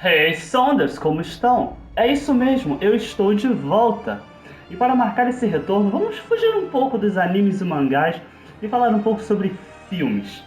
Hey Saunders, como estão? É isso mesmo, eu estou de volta. E para marcar esse retorno, vamos fugir um pouco dos animes e mangás e falar um pouco sobre filmes.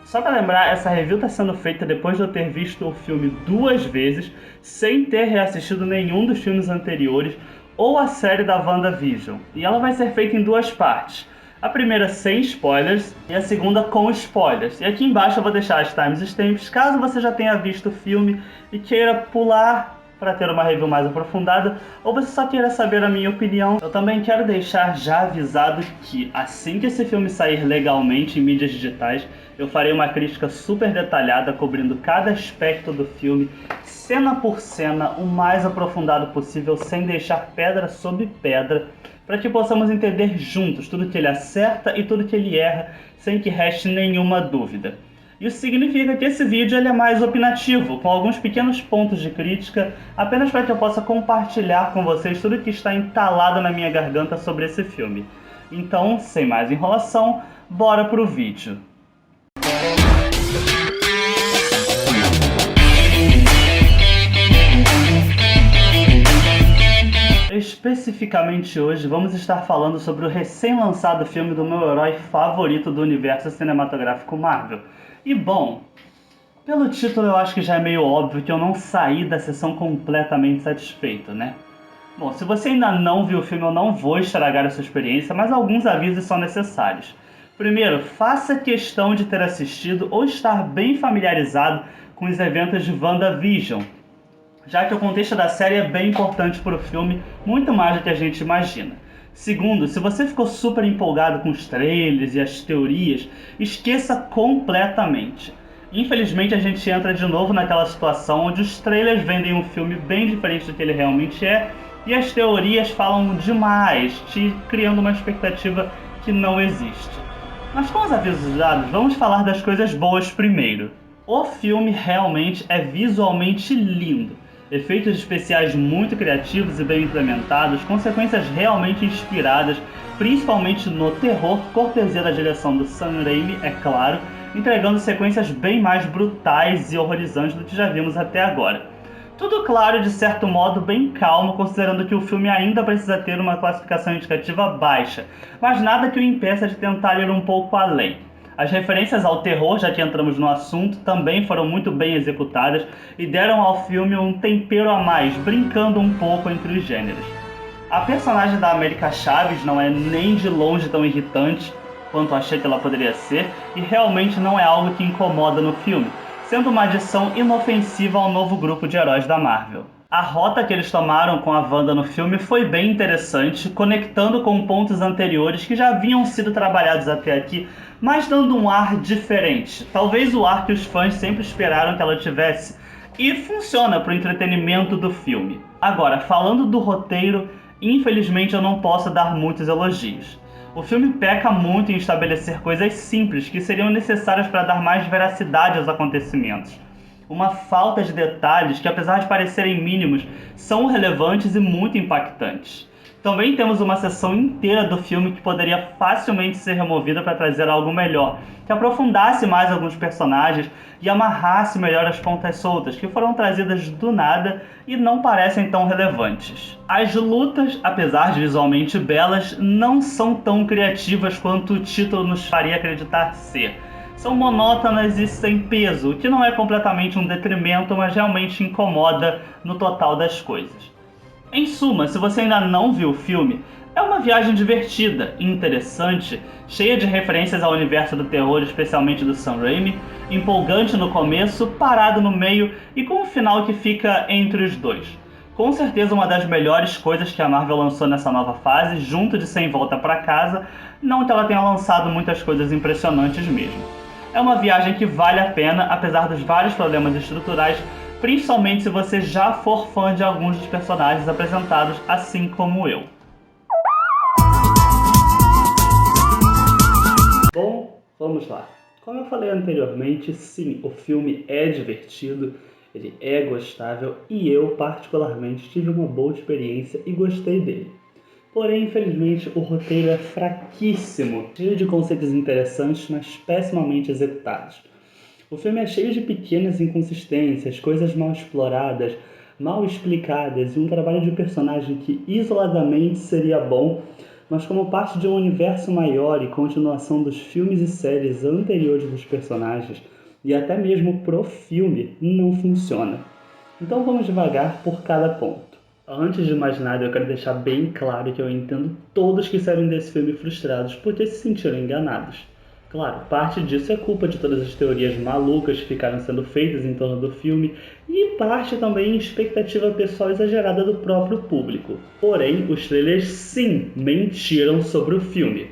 Só para lembrar, essa review está sendo feita depois de eu ter visto o filme duas vezes, sem ter reassistido nenhum dos filmes anteriores ou a série da WandaVision. E ela vai ser feita em duas partes. A primeira sem spoilers e a segunda com spoilers. E aqui embaixo eu vou deixar as timestamps caso você já tenha visto o filme e queira pular para ter uma review mais aprofundada, ou você só queira saber a minha opinião. Eu também quero deixar já avisado que assim que esse filme sair legalmente em mídias digitais, eu farei uma crítica super detalhada cobrindo cada aspecto do filme, cena por cena, o mais aprofundado possível, sem deixar pedra sobre pedra, para que possamos entender juntos tudo que ele acerta e tudo que ele erra, sem que reste nenhuma dúvida. Isso significa que esse vídeo ele é mais opinativo, com alguns pequenos pontos de crítica, apenas para que eu possa compartilhar com vocês tudo que está entalado na minha garganta sobre esse filme. Então, sem mais enrolação, bora pro vídeo. Especificamente hoje, vamos estar falando sobre o recém-lançado filme do meu herói favorito do universo cinematográfico Marvel. E bom, pelo título eu acho que já é meio óbvio que eu não saí da sessão completamente satisfeito, né? Bom, se você ainda não viu o filme, eu não vou estragar a sua experiência, mas alguns avisos são necessários. Primeiro, faça questão de ter assistido ou estar bem familiarizado com os eventos de WandaVision, já que o contexto da série é bem importante para o filme, muito mais do que a gente imagina. Segundo, se você ficou super empolgado com os trailers e as teorias, esqueça completamente. Infelizmente a gente entra de novo naquela situação onde os trailers vendem um filme bem diferente do que ele realmente é, e as teorias falam demais, te criando uma expectativa que não existe. Mas com os avisos dados, vamos falar das coisas boas primeiro. O filme realmente é visualmente lindo. Efeitos especiais muito criativos e bem implementados, consequências realmente inspiradas, principalmente no terror, cortesia da direção do Sam Raimi, é claro, entregando sequências bem mais brutais e horrorizantes do que já vimos até agora. Tudo claro, de certo modo, bem calmo, considerando que o filme ainda precisa ter uma classificação indicativa baixa, mas nada que o impeça de tentar ir um pouco além. As referências ao terror, já que entramos no assunto, também foram muito bem executadas e deram ao filme um tempero a mais, brincando um pouco entre os gêneros. A personagem da América Chaves não é nem de longe tão irritante quanto achei que ela poderia ser, e realmente não é algo que incomoda no filme, sendo uma adição inofensiva ao novo grupo de heróis da Marvel. A rota que eles tomaram com a Wanda no filme foi bem interessante, conectando com pontos anteriores que já haviam sido trabalhados até aqui, mas dando um ar diferente. Talvez o ar que os fãs sempre esperaram que ela tivesse, e funciona para o entretenimento do filme. Agora, falando do roteiro, infelizmente eu não posso dar muitos elogios. O filme peca muito em estabelecer coisas simples que seriam necessárias para dar mais veracidade aos acontecimentos. Uma falta de detalhes que, apesar de parecerem mínimos, são relevantes e muito impactantes. Também temos uma seção inteira do filme que poderia facilmente ser removida para trazer algo melhor, que aprofundasse mais alguns personagens e amarrasse melhor as pontas soltas, que foram trazidas do nada e não parecem tão relevantes. As lutas, apesar de visualmente belas, não são tão criativas quanto o título nos faria acreditar ser. São monótonas e sem peso, o que não é completamente um detrimento, mas realmente incomoda no total das coisas. Em suma, se você ainda não viu o filme, é uma viagem divertida, interessante, cheia de referências ao universo do terror, especialmente do Sam Raimi, empolgante no começo, parado no meio e com um final que fica entre os dois. Com certeza uma das melhores coisas que a Marvel lançou nessa nova fase, junto de Sem Volta Pra Casa, não que ela tenha lançado muitas coisas impressionantes mesmo. É uma viagem que vale a pena, apesar dos vários problemas estruturais, principalmente se você já for fã de alguns dos personagens apresentados, assim como eu. Bom, vamos lá. Como eu falei anteriormente, sim, o filme é divertido, ele é gostável e eu, particularmente, tive uma boa experiência e gostei dele. Porém, infelizmente, o roteiro é fraquíssimo, cheio de conceitos interessantes, mas pessimamente executados. O filme é cheio de pequenas inconsistências, coisas mal exploradas, mal explicadas e um trabalho de personagem que isoladamente seria bom, mas como parte de um universo maior e continuação dos filmes e séries anteriores dos personagens, e até mesmo pro filme, não funciona. Então vamos devagar por cada ponto. Antes de mais nada, eu quero deixar bem claro que eu entendo todos que saíram desse filme frustrados porque se sentiram enganados. Claro, parte disso é culpa de todas as teorias malucas que ficaram sendo feitas em torno do filme e parte também expectativa pessoal exagerada do próprio público. Porém, os trailers sim mentiram sobre o filme.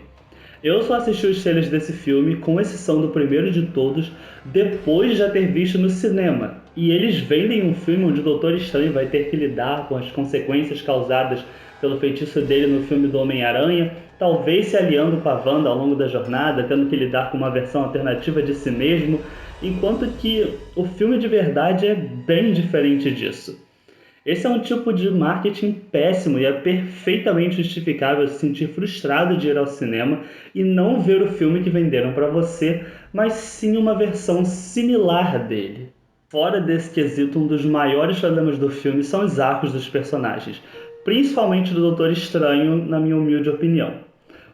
Eu só assisti os trailers desse filme, com exceção do primeiro de todos, depois de já ter visto no cinema. E eles vendem um filme onde o Doutor Estranho vai ter que lidar com as consequências causadas pelo feitiço dele no filme do Homem-Aranha, talvez se aliando com a Wanda ao longo da jornada, tendo que lidar com uma versão alternativa de si mesmo, enquanto que o filme de verdade é bem diferente disso. Esse é um tipo de marketing péssimo e é perfeitamente justificável se sentir frustrado de ir ao cinema e não ver o filme que venderam para você, mas sim uma versão similar dele. Fora desse quesito, um dos maiores problemas do filme são os arcos dos personagens, principalmente do Doutor Estranho, na minha humilde opinião.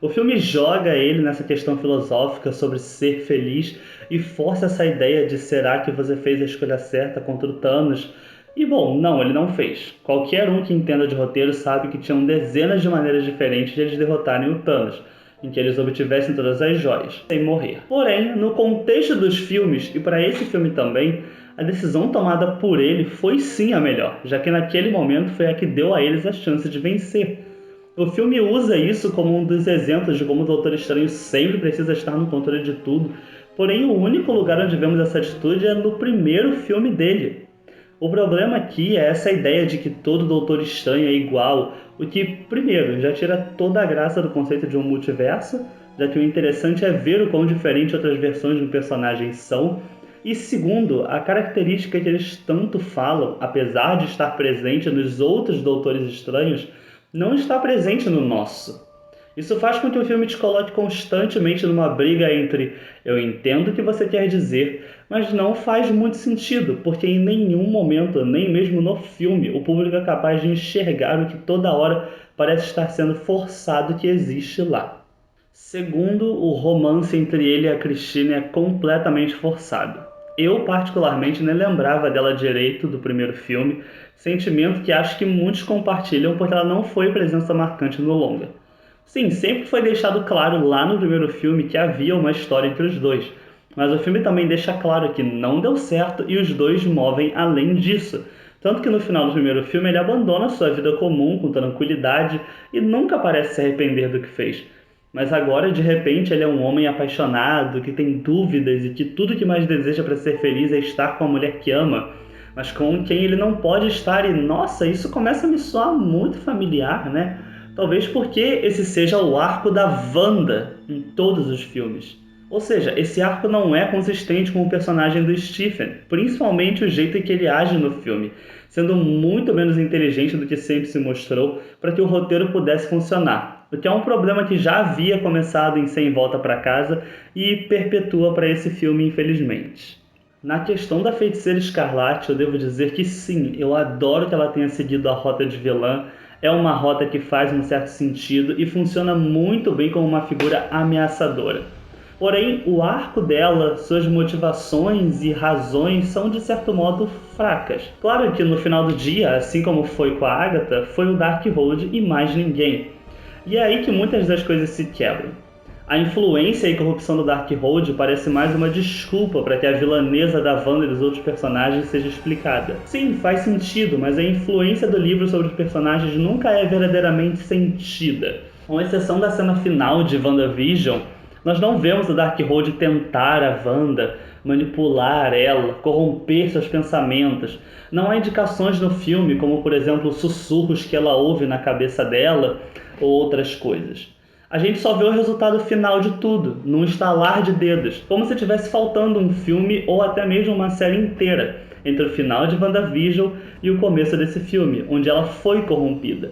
O filme joga ele nessa questão filosófica sobre ser feliz e força essa ideia de será que você fez a escolha certa contra o Thanos? E bom, não, ele não fez. Qualquer um que entenda de roteiro sabe que tinham dezenas de maneiras diferentes de eles derrotarem o Thanos, em que eles obtivessem todas as joias, sem morrer. Porém, no contexto dos filmes, e para esse filme também, a decisão tomada por ele foi sim a melhor, já que naquele momento foi a que deu a eles a chance de vencer. O filme usa isso como um dos exemplos de como o Doutor Estranho sempre precisa estar no controle de tudo, porém o único lugar onde vemos essa atitude é no primeiro filme dele. O problema aqui é essa ideia de que todo Doutor Estranho é igual, o que, primeiro, já tira toda a graça do conceito de um multiverso, já que o interessante é ver o quão diferente outras versões de um personagem são, e segundo, a característica que eles tanto falam, apesar de estar presente nos outros Doutores Estranhos, não está presente no nosso. Isso faz com que o filme te coloque constantemente numa briga entre eu entendo o que você quer dizer, mas não faz muito sentido, porque em nenhum momento, nem mesmo no filme, o público é capaz de enxergar o que toda hora parece estar sendo forçado que existe lá. Segundo, o romance entre ele e a Christine é completamente forçado. Eu, particularmente, nem lembrava dela direito do primeiro filme, sentimento que acho que muitos compartilham porque ela não foi presença marcante no longa. Sim, sempre foi deixado claro lá no primeiro filme que havia uma história entre os dois, mas o filme também deixa claro que não deu certo e os dois movem além disso. Tanto que no final do primeiro filme ele abandona sua vida comum com tranquilidade e nunca parece se arrepender do que fez. Mas agora, de repente, ele é um homem apaixonado, que tem dúvidas e que tudo que mais deseja para ser feliz é estar com a mulher que ama, mas com quem ele não pode estar. E nossa, isso começa a me soar muito familiar, né? Talvez porque esse seja o arco da Wanda em todos os filmes. Ou seja, esse arco não é consistente com o personagem do Stephen, principalmente o jeito em que ele age no filme, sendo muito menos inteligente do que sempre se mostrou para que o roteiro pudesse funcionar, o que é um problema que já havia começado em Sem Volta para Casa e perpetua para esse filme, infelizmente. Na questão da Feiticeira Escarlate, eu devo dizer que sim, eu adoro que ela tenha seguido a rota de vilã. É uma rota que faz um certo sentido e funciona muito bem como uma figura ameaçadora. Porém, o arco dela, suas motivações e razões são de certo modo fracas. Claro que no final do dia, assim como foi com a Agatha, foi o Darkhold e mais ninguém. E é aí que muitas das coisas se quebram. A influência e corrupção do Darkhold parece mais uma desculpa para que a vilanesa da Wanda e dos outros personagens seja explicada. Sim, faz sentido, mas a influência do livro sobre os personagens nunca é verdadeiramente sentida. Com exceção da cena final de WandaVision, nós não vemos o Darkhold tentar a Wanda, manipular ela, corromper seus pensamentos. Não há indicações no filme, como por exemplo sussurros que ela ouve na cabeça dela ou outras coisas. A gente só vê o resultado final de tudo, num estalar de dedos, como se tivesse faltando um filme ou até mesmo uma série inteira entre o final de WandaVision e o começo desse filme, onde ela foi corrompida.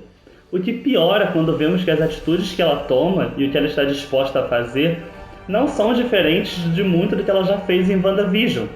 O que piora quando vemos que as atitudes que ela toma e o que ela está disposta a fazer não são diferentes de muito do que ela já fez em WandaVision.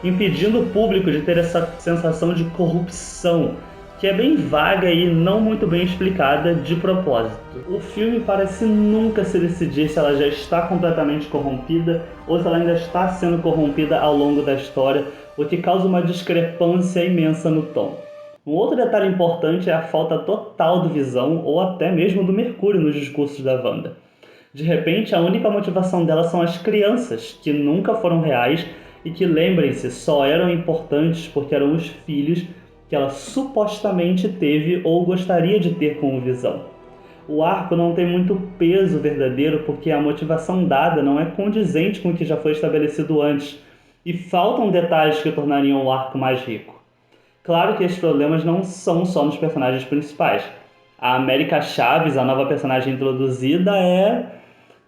impedindo o público de ter essa sensação de corrupção, que é bem vaga e não muito bem explicada de propósito. O filme parece nunca se decidir se ela já está completamente corrompida ou se ela ainda está sendo corrompida ao longo da história, o que causa uma discrepância imensa no tom. Um outro detalhe importante é a falta total do Visão ou até mesmo do Mercúrio nos discursos da Wanda. De repente, a única motivação dela são as crianças, que nunca foram reais e que, lembrem-se, só eram importantes porque eram os filhos que ela supostamente teve ou gostaria de ter com o Visão. O arco não tem muito peso verdadeiro porque a motivação dada não é condizente com o que já foi estabelecido antes, e faltam detalhes que tornariam o arco mais rico. Claro que esses problemas não são só nos personagens principais. A América Chaves, a nova personagem introduzida, é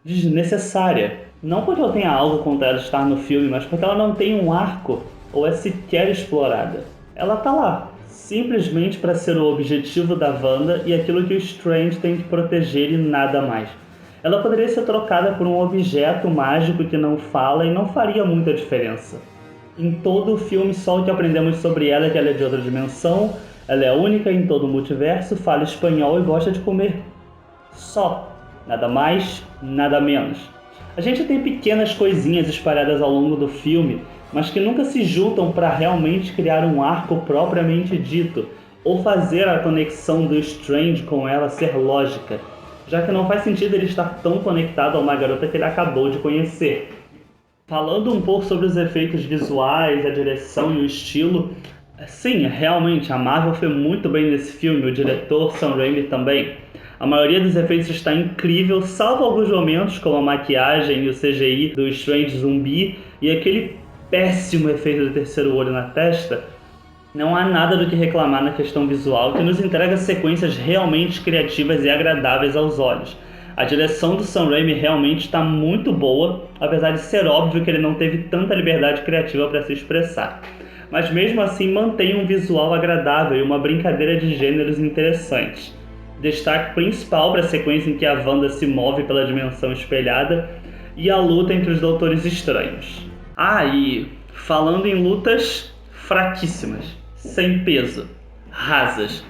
desnecessária. Não porque eu tenha algo contra ela estar no filme, mas porque ela não tem um arco ou é sequer explorada. Ela tá lá, simplesmente para ser o objetivo da Wanda e aquilo que o Strange tem que proteger e nada mais. Ela poderia ser trocada por um objeto mágico que não fala e não faria muita diferença. Em todo o filme, só o que aprendemos sobre ela é que ela é de outra dimensão, ela é única em todo o multiverso, fala espanhol e gosta de comer. Só. Nada mais, nada menos. A gente tem pequenas coisinhas espalhadas ao longo do filme, mas que nunca se juntam para realmente criar um arco propriamente dito, ou fazer a conexão do Strange com ela ser lógica, já que não faz sentido ele estar tão conectado a uma garota que ele acabou de conhecer. Falando um pouco sobre os efeitos visuais, a direção e o estilo, sim, realmente, a Marvel foi muito bem nesse filme, o diretor Sam Raimi também. A maioria dos efeitos está incrível, salvo alguns momentos como a maquiagem e o CGI do Strange zumbi e aquele péssimo efeito do terceiro olho na testa. Não há nada do que reclamar na questão visual, que nos entrega sequências realmente criativas e agradáveis aos olhos. A direção do Sam Raimi realmente está muito boa, apesar de ser óbvio que ele não teve tanta liberdade criativa para se expressar. Mas mesmo assim mantém um visual agradável e uma brincadeira de gêneros interessantes. Destaque principal para a sequência em que a Wanda se move pela dimensão espelhada e a luta entre os Doutores Estranhos. E falando em lutas fraquíssimas, sem peso, rasas.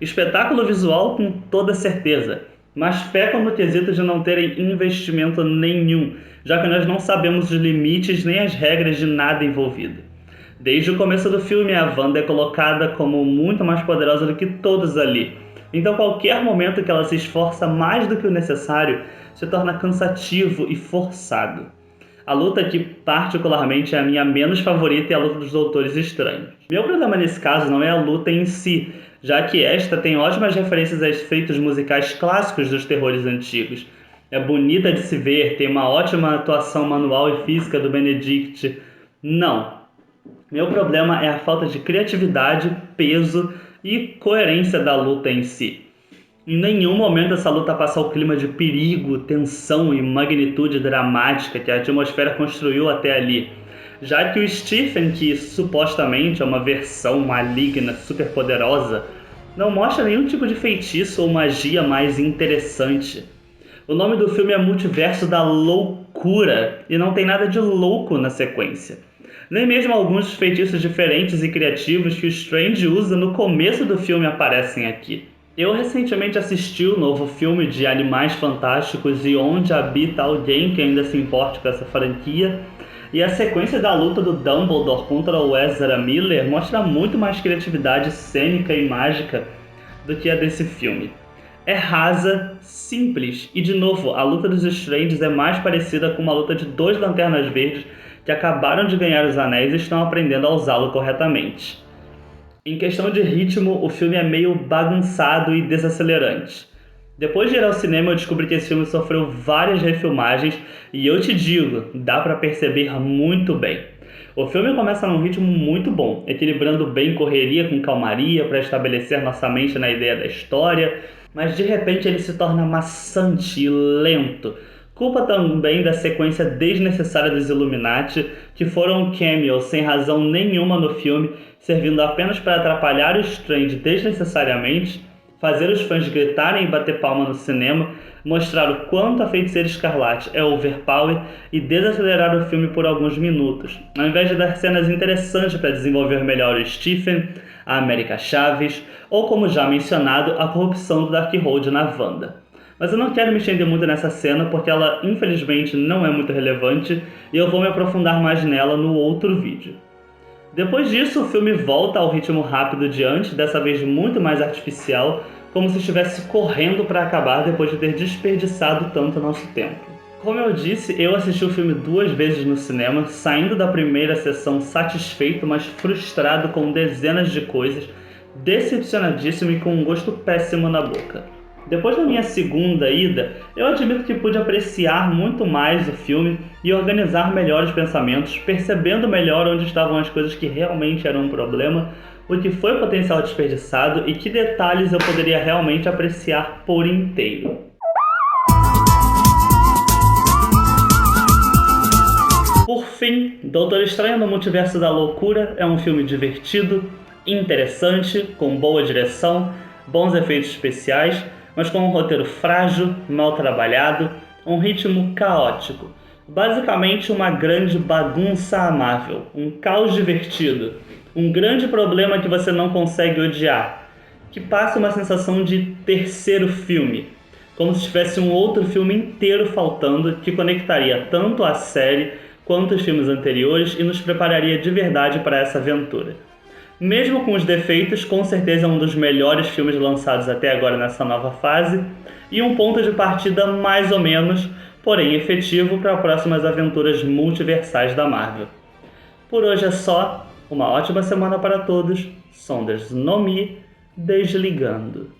Espetáculo visual com toda certeza, mas pecam no quesito de não terem investimento nenhum, já que nós não sabemos os limites nem as regras de nada envolvido. Desde o começo do filme, a Wanda é colocada como muito mais poderosa do que todos ali. Então qualquer momento que ela se esforça mais do que o necessário se torna cansativo e forçado. A luta que particularmente é a minha menos favorita é a luta dos Doutores Estranhos. Meu problema nesse caso não é a luta em si, já que esta tem ótimas referências a efeitos musicais clássicos dos terrores antigos. É bonita de se ver, tem uma ótima atuação manual e física do Benedict. Não. Meu problema é a falta de criatividade, peso e coerência da luta em si. Em nenhum momento essa luta passa o clima de perigo, tensão e magnitude dramática que a atmosfera construiu até ali. Já que o Stephen, que supostamente é uma versão maligna, superpoderosa, não mostra nenhum tipo de feitiço ou magia mais interessante. O nome do filme é Multiverso da Loucura e não tem nada de louco na sequência. Nem mesmo alguns feitiços diferentes e criativos que o Strange usa no começo do filme aparecem aqui. Eu recentemente assisti o novo filme de Animais Fantásticos e Onde Habita Alguém que ainda se importe com essa franquia, e a sequência da luta do Dumbledore contra o Ezra Miller mostra muito mais criatividade cênica e mágica do que a desse filme. É rasa, simples, e de novo, a luta dos Stranges é mais parecida com uma luta de dois Lanternas Verdes que acabaram de ganhar os anéis e estão aprendendo a usá-lo corretamente. Em questão de ritmo, o filme é meio bagunçado e desacelerante. Depois de ir ao cinema, eu descobri que esse filme sofreu várias refilmagens e eu te digo, dá pra perceber muito bem. O filme começa num ritmo muito bom, equilibrando bem correria com calmaria para estabelecer nossa mente na ideia da história, mas de repente ele se torna maçante e lento. Culpa também da sequência desnecessária dos Illuminati, que foram cameos sem razão nenhuma no filme, servindo apenas para atrapalhar o Strange desnecessariamente, fazer os fãs gritarem e bater palma no cinema, mostrar o quanto a Feiticeira Escarlate é overpower e desacelerar o filme por alguns minutos, ao invés de dar cenas interessantes para desenvolver melhor o Stephen, a América Chaves ou, como já mencionado, a corrupção do Darkhold na Wanda. Mas eu não quero me estender muito nessa cena porque ela infelizmente não é muito relevante e eu vou me aprofundar mais nela no outro vídeo. Depois disso, o filme volta ao ritmo rápido de antes, dessa vez muito mais artificial, como se estivesse correndo para acabar depois de ter desperdiçado tanto nosso tempo. Como eu disse, eu assisti o filme 2 vezes no cinema, saindo da primeira sessão satisfeito, mas frustrado com dezenas de coisas, decepcionadíssimo e com um gosto péssimo na boca. Depois da minha segunda ida, eu admito que pude apreciar muito mais o filme e organizar melhor os pensamentos, percebendo melhor onde estavam as coisas que realmente eram um problema, o que foi potencial desperdiçado e que detalhes eu poderia realmente apreciar por inteiro. Por fim, Doutor Estranho no Multiverso da Loucura é um filme divertido, interessante, com boa direção, bons efeitos especiais, mas com um roteiro frágil, mal trabalhado, um ritmo caótico. Basicamente uma grande bagunça amável, um caos divertido, um grande problema que você não consegue odiar, que passa uma sensação de terceiro filme, como se tivesse um outro filme inteiro faltando que conectaria tanto a série quanto os filmes anteriores e nos prepararia de verdade para essa aventura. Mesmo com os defeitos, com certeza é um dos melhores filmes lançados até agora nessa nova fase e um ponto de partida mais ou menos, porém efetivo para próximas aventuras multiversais da Marvel. Por hoje é só, uma ótima semana para todos, Saunders no Mi, desligando.